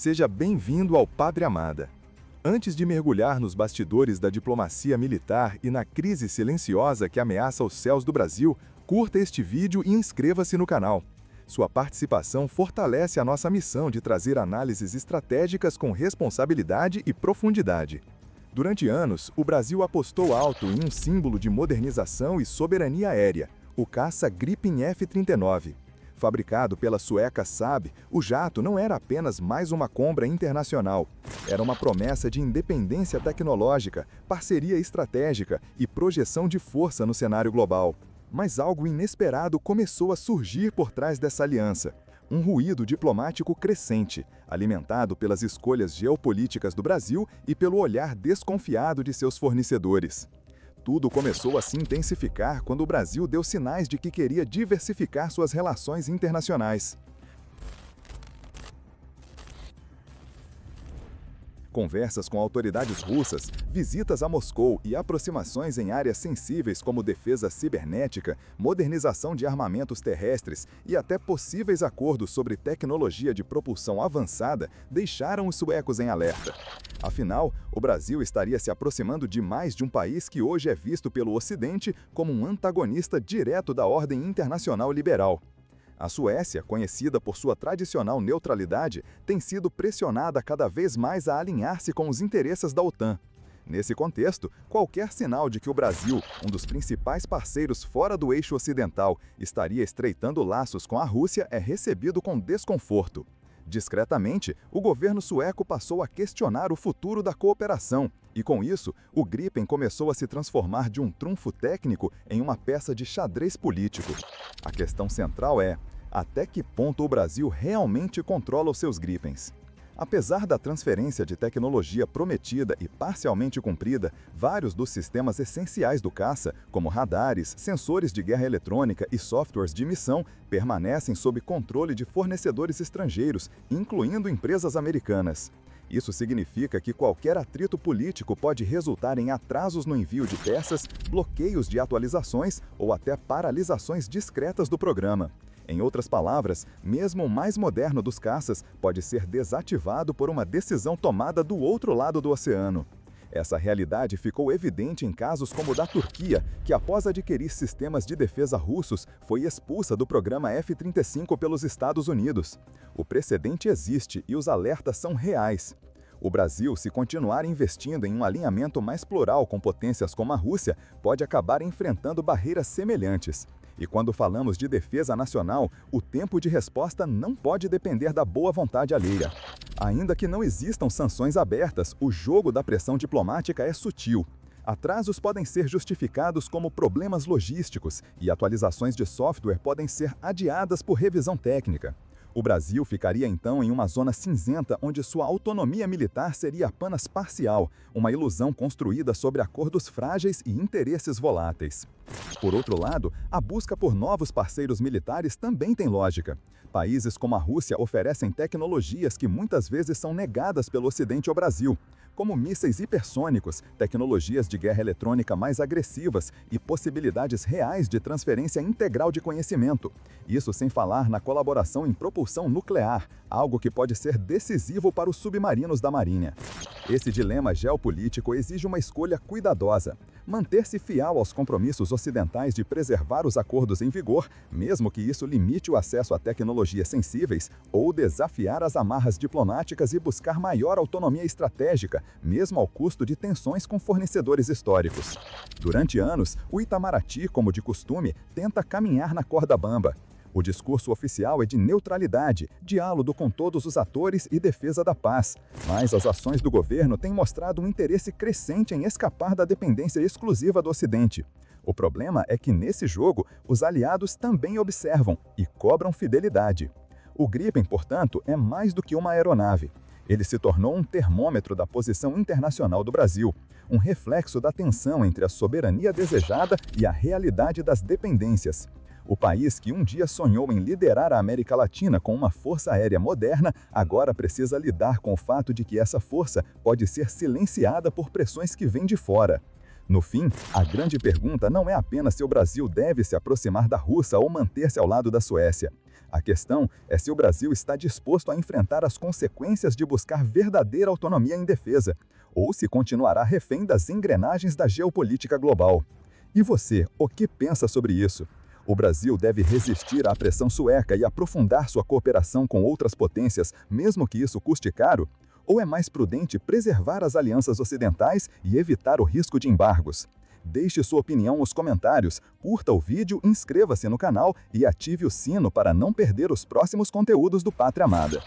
Seja bem-vindo ao Pátria Amada. Antes de mergulhar nos bastidores da diplomacia militar e na crise silenciosa que ameaça os céus do Brasil, curta este vídeo e inscreva-se no canal. Sua participação fortalece a nossa missão de trazer análises estratégicas com responsabilidade e profundidade. Durante anos, o Brasil apostou alto em um símbolo de modernização e soberania aérea, o caça Gripen F-39. Fabricado pela sueca Saab, o jato não era apenas mais uma compra internacional. Era uma promessa de independência tecnológica, parceria estratégica e projeção de força no cenário global. Mas algo inesperado começou a surgir por trás dessa aliança. Um ruído diplomático crescente, alimentado pelas escolhas geopolíticas do Brasil e pelo olhar desconfiado de seus fornecedores. Tudo começou a se intensificar quando o Brasil deu sinais de que queria diversificar suas relações internacionais. Conversas com autoridades russas, visitas a Moscou e aproximações em áreas sensíveis como defesa cibernética, modernização de armamentos terrestres e até possíveis acordos sobre tecnologia de propulsão avançada deixaram os suecos em alerta. Afinal, o Brasil estaria se aproximando demais de um país que hoje é visto pelo Ocidente como um antagonista direto da ordem internacional liberal. A Suécia, conhecida por sua tradicional neutralidade, tem sido pressionada cada vez mais a alinhar-se com os interesses da OTAN. Nesse contexto, qualquer sinal de que o Brasil, um dos principais parceiros fora do eixo ocidental, estaria estreitando laços com a Rússia é recebido com desconforto. Discretamente, o governo sueco passou a questionar o futuro da cooperação e, com isso, o Gripen começou a se transformar de um trunfo técnico em uma peça de xadrez político. A questão central é: até que ponto o Brasil realmente controla os seus Gripens? Apesar da transferência de tecnologia prometida e parcialmente cumprida, vários dos sistemas essenciais do caça, como radares, sensores de guerra eletrônica e softwares de missão, permanecem sob controle de fornecedores estrangeiros, incluindo empresas americanas. Isso significa que qualquer atrito político pode resultar em atrasos no envio de peças, bloqueios de atualizações ou até paralisações discretas do programa. Em outras palavras, mesmo o mais moderno dos caças pode ser desativado por uma decisão tomada do outro lado do oceano. Essa realidade ficou evidente em casos como o da Turquia, que após adquirir sistemas de defesa russos, foi expulsa do programa F-35 pelos Estados Unidos. O precedente existe e os alertas são reais. O Brasil, se continuar investindo em um alinhamento mais plural com potências como a Rússia, pode acabar enfrentando barreiras semelhantes. E quando falamos de defesa nacional, o tempo de resposta não pode depender da boa vontade alheia. Ainda que não existam sanções abertas, o jogo da pressão diplomática é sutil. Atrasos podem ser justificados como problemas logísticos e atualizações de software podem ser adiadas por revisão técnica. O Brasil ficaria então em uma zona cinzenta onde sua autonomia militar seria apenas parcial, uma ilusão construída sobre acordos frágeis e interesses voláteis. Por outro lado, a busca por novos parceiros militares também tem lógica. Países como a Rússia oferecem tecnologias que muitas vezes são negadas pelo Ocidente ao Brasil, como mísseis hipersônicos, tecnologias de guerra eletrônica mais agressivas e possibilidades reais de transferência integral de conhecimento. Isso sem falar na colaboração em propulsão nuclear, algo que pode ser decisivo para os submarinos da Marinha. Esse dilema geopolítico exige uma escolha cuidadosa. Manter-se fiel aos compromissos ocidentais de preservar os acordos em vigor, mesmo que isso limite o acesso a tecnologias sensíveis, ou desafiar as amarras diplomáticas e buscar maior autonomia estratégica, mesmo ao custo de tensões com fornecedores históricos. Durante anos, o Itamaraty, como de costume, tenta caminhar na corda bamba. O discurso oficial é de neutralidade, diálogo com todos os atores e defesa da paz, mas as ações do governo têm mostrado um interesse crescente em escapar da dependência exclusiva do Ocidente. O problema é que, nesse jogo, os aliados também observam e cobram fidelidade. O Gripen, portanto, é mais do que uma aeronave. Ele se tornou um termômetro da posição internacional do Brasil, um reflexo da tensão entre a soberania desejada e a realidade das dependências. O país que um dia sonhou em liderar a América Latina com uma força aérea moderna, agora precisa lidar com o fato de que essa força pode ser silenciada por pressões que vêm de fora. No fim, a grande pergunta não é apenas se o Brasil deve se aproximar da Rússia ou manter-se ao lado da Suécia. A questão é se o Brasil está disposto a enfrentar as consequências de buscar verdadeira autonomia em defesa, ou se continuará refém das engrenagens da geopolítica global. E você, o que pensa sobre isso? O Brasil deve resistir à pressão sueca e aprofundar sua cooperação com outras potências, mesmo que isso custe caro? Ou é mais prudente preservar as alianças ocidentais e evitar o risco de embargos? Deixe sua opinião nos comentários, curta o vídeo, inscreva-se no canal e ative o sino para não perder os próximos conteúdos do Pátria Amada.